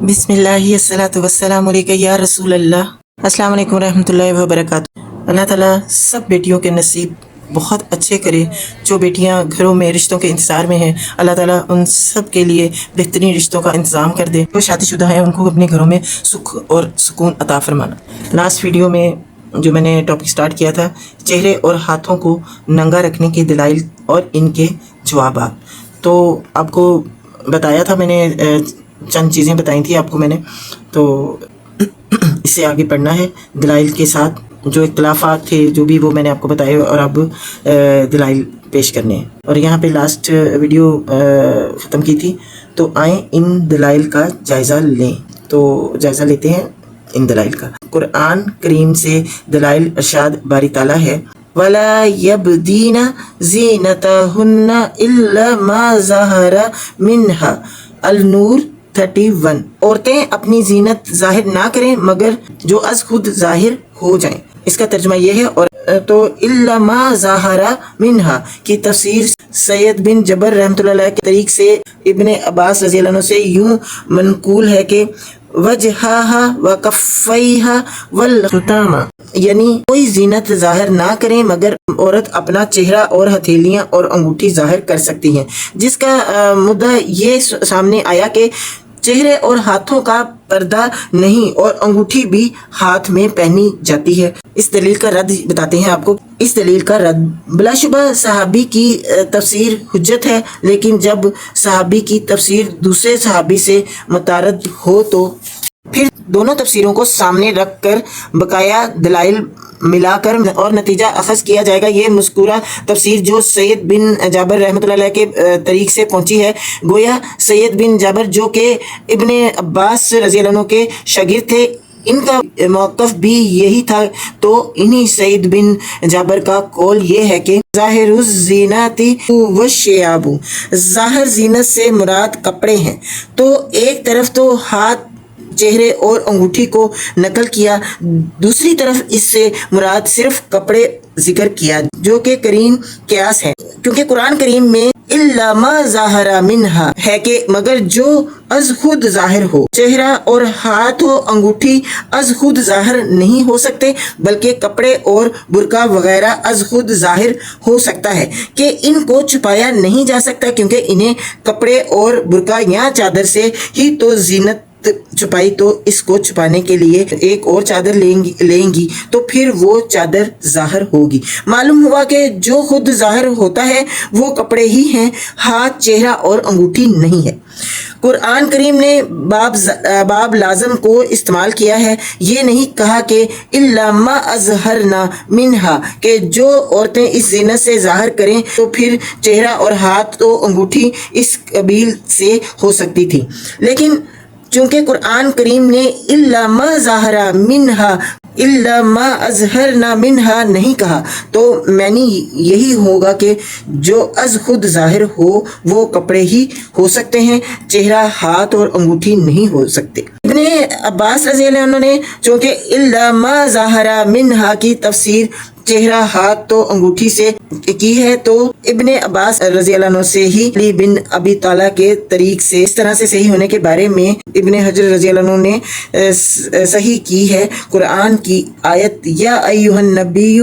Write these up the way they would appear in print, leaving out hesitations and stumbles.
بسم اللہ الصلاۃ والسلام علیکہ یا رسول اللہ۔ السلام علیکم ورحمۃ اللہ وبرکاتہ۔ اللہ تعالیٰ سب بیٹیوں کے نصیب بہت اچھے کرے۔ جو بیٹیاں گھروں میں رشتوں کے انتظار میں ہیں، اللہ تعالیٰ ان سب کے لیے بہترین رشتوں کا انتظام کر دے۔ جو شادی شدہ ہیں ان کو اپنے گھروں میں سکھ اور سکون عطا فرمانا۔ لاسٹ ویڈیو میں جو میں نے ٹاپک سٹارٹ کیا تھا، چہرے اور ہاتھوں کو ننگا رکھنے کے دلائل اور ان کے جوابات، تو آپ کو بتایا تھا، میں نے چند چیزیں بتائی تھیں آپ کو میں نے، تو اس سے آگے پڑھنا ہے دلائل کے ساتھ۔ جو اختلافات تھے جو بھی وہ میں نے آپ کو بتائے، اور اب دلائل پیش کرنے ہیں۔ اور یہاں پہ لاسٹ ویڈیو ختم کی تھی، تو آئیں ان دلائل کا جائزہ لیں۔ تو جائزہ لیتے ہیں ان دلائل کا۔ قرآن کریم سے دلائل ارشاد باری تعالیٰ ہے، وَلَا يَبْدِينَ زِينَتَهُنَّ إِلَّا مَا ظَهَرَ مِنْهَا۔ النور 31۔ عورتیں اپنی زینت ظاہر نہ کریں مگر جو از خود ظاہر ہو جائیں۔ اس کا ترجمہ یہ ہے، اور تو الا ما ظاہر منہا کی تفسیر سید بن جبر رحمۃ اللہ علیہ کے طریق سے ابن عباس رضی اللہ عنہ سے یوں منقول ہے کہ وجہہا وکفیہا والختامہ، یعنی کوئی زینت ظاہر نہ کریں مگر عورت اپنا چہرہ اور ہتھیلیاں اور انگوٹھی ظاہر کر سکتی ہیں، جس کا مدعا یہ سامنے آیا کہ چہرے اور ہاتھوں کا پردہ نہیں اور انگوٹھی بھی ہاتھ میں پہنی جاتی ہے۔ اس دلیل کا رد بتاتے ہیں آپ کو۔ اس دلیل کا رد، بلا شبہ صحابی کی تفسیر حجت ہے، لیکن جب صحابی کی تفسیر دوسرے صحابی سے متعارض ہو تو پھر دونوں تفسیروں کو سامنے رکھ کر بقایا دلائل ملا کر اور نتیجہ اخذ کیا جائے گا۔ یہ مذکورہ تفسیر جو سید بن جابر رحمۃ اللہ علیہ کے طریق سے پہنچی ہے، گویا سید بن جابر جو کہ ابن عباس رضی اللہ عنہ کے شاگرد تھے، ان کا موقف بھی یہی تھا، تو انہی سید بن جابر کا قول یہ ہے کہ ظاہر الزینات والشیاب، ظاہر زینت سے مراد کپڑے ہیں۔ تو ایک طرف تو ہاتھ، چہرے اور انگوٹھی کو نقل کیا، دوسری طرف اس سے مراد صرف کپڑے ذکر کیا، جو کہ قرین قیاس ہے، کیونکہ قرآن کریم میں الا ما ظاہر منہا ہے کہ مگر جو از خود ظاہر ہو۔ چہرہ اور ہاتھ و انگوٹھی از خود ظاہر نہیں ہو سکتے، بلکہ کپڑے اور برقع وغیرہ از خود ظاہر ہو سکتا ہے کہ ان کو چھپایا نہیں جا سکتا، کیونکہ انہیں کپڑے اور برقع یا چادر سے ہی تو زینت چھپائی، تو اس کو چھپانے کے لیے ایک اور چادر لیں گی تو پھر وہ چادر ظاہر ہوگی۔ معلوم ہوا کہ جو خود ظاہر ہوتا ہے وہ کپڑے ہی ہیں، ہاتھ، چہرہ اور انگوٹھی نہیں ہے۔ قرآن کریم نے باب لازم کو استعمال کیا ہے، یہ نہیں کہا کہ الا ما اظہرنا منہا، کہ جو عورتیں اس زینت سے ظاہر کریں تو پھر چہرہ اور ہاتھ تو انگوٹھی اس قبیل سے ہو سکتی تھی، لیکن چونکہ قرآن کریم نے الا ما ظاہر منہا، الا ما اظہرنا منہا نہیں کہا، تو معنی یہی ہوگا کہ جو از خود ظاہر ہو وہ کپڑے ہی ہو سکتے ہیں، چہرہ، ہاتھ اور انگوٹھی نہیں ہو سکتے۔ ابن عباس رضی اللہ عنہ نے چونکہ الا ما ظاہر منہا کی تفسیر چہرہ، ہاتھ تو انگوٹھی سے کی ہے، تو ابن عباس رضی اللہ عنہ سے ہی علی بن ابی طالب کے طریق سے اس طرح سے صحیح ہونے کے بارے میں ابن حجر رضی اللہ عنہ نے صحیح کی ہے۔ قرآن کی آیت یا ایھا النبی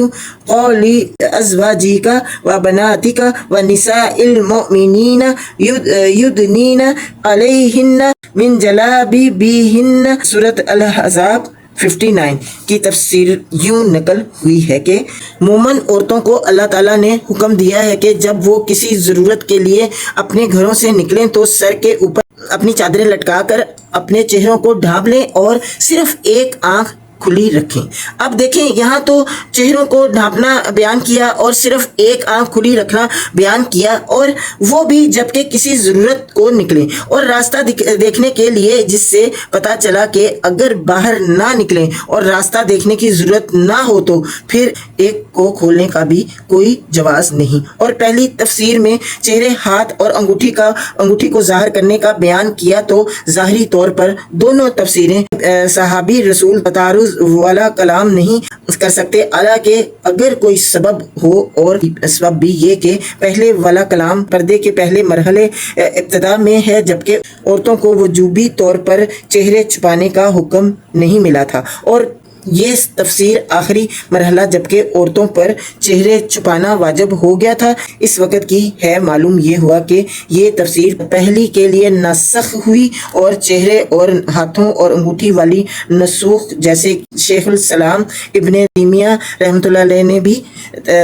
قل ازواجک و بناتک و نساء المؤمنین یدنین علیہن من جلابیبہن، سورۃ الاحزاب 59 کی تفسیر یوں نقل ہوئی ہے کہ مومن عورتوں کو اللہ تعالیٰ نے حکم دیا ہے کہ جب وہ کسی ضرورت کے لیے اپنے گھروں سے نکلیں تو سر کے اوپر اپنی چادریں لٹکا کر اپنے چہروں کو ڈھانپ لیں اور صرف ایک آنکھ کھلی رکھیں۔ اب دیکھیں، یہاں تو چہروں کو ڈھانپنا بیان کیا اور صرف ایک آنکھ کھلی رکھنا بیان کیا، اور وہ بھی جبکہ کسی ضرورت کو نکلیں اور راستہ دیکھنے کے لیے، جس سے پتہ چلا کہ اگر باہر نہ نکلیں اور راستہ دیکھنے کی ضرورت نہ ہو تو پھر ایک کو کھولنے کا بھی کوئی جواز نہیں۔ اور پہلی تفسیر میں چہرے، ہاتھ اور انگوٹھی کو ظاہر کرنے کا بیان کیا، تو ظاہری طور پر دونوں تفسیریں صحابی رسول تعارض والا کلام نہیں کر سکتے، حالانکہ اگر کوئی سبب ہو، اور سبب بھی یہ کہ پہلے والا کلام پردے کے پہلے مرحلے ابتدا میں ہے، جبکہ عورتوں کو وجوبی طور پر چہرے چھپانے کا حکم نہیں ملا تھا، اور یہ تفسیر آخری مرحلہ جبکہ عورتوں پر چہرے چھپانا واجب ہو گیا تھا اس وقت کی ہے۔ معلوم یہ ہوا کہ یہ تفسیر پہلی کے لیے ناسخ ہوئی اور چہرے اور ہاتھوں اور انگوٹھی والی نسوخ جیسے شیخ الاسلام ابن تیمیہ رحمۃ اللہ علیہ نے بھی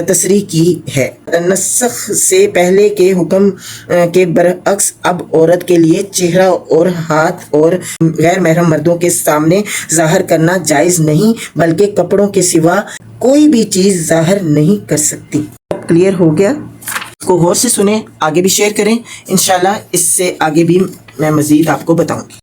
تصریح کی ہے۔ نسخ سے پہلے کے حکم کے برعکس اب عورت کے لیے چہرہ اور ہاتھ اور غیر محرم مردوں کے سامنے ظاہر کرنا جائز نہیں، بلکہ کپڑوں کے سوا کوئی بھی چیز ظاہر نہیں کر سکتی۔ کلیئر ہو گیا؟ اس کو غور سے سنیں، آگے بھی شیئر کریں، انشاءاللہ اس سے آگے بھی میں مزید آپ کو بتاؤں گی۔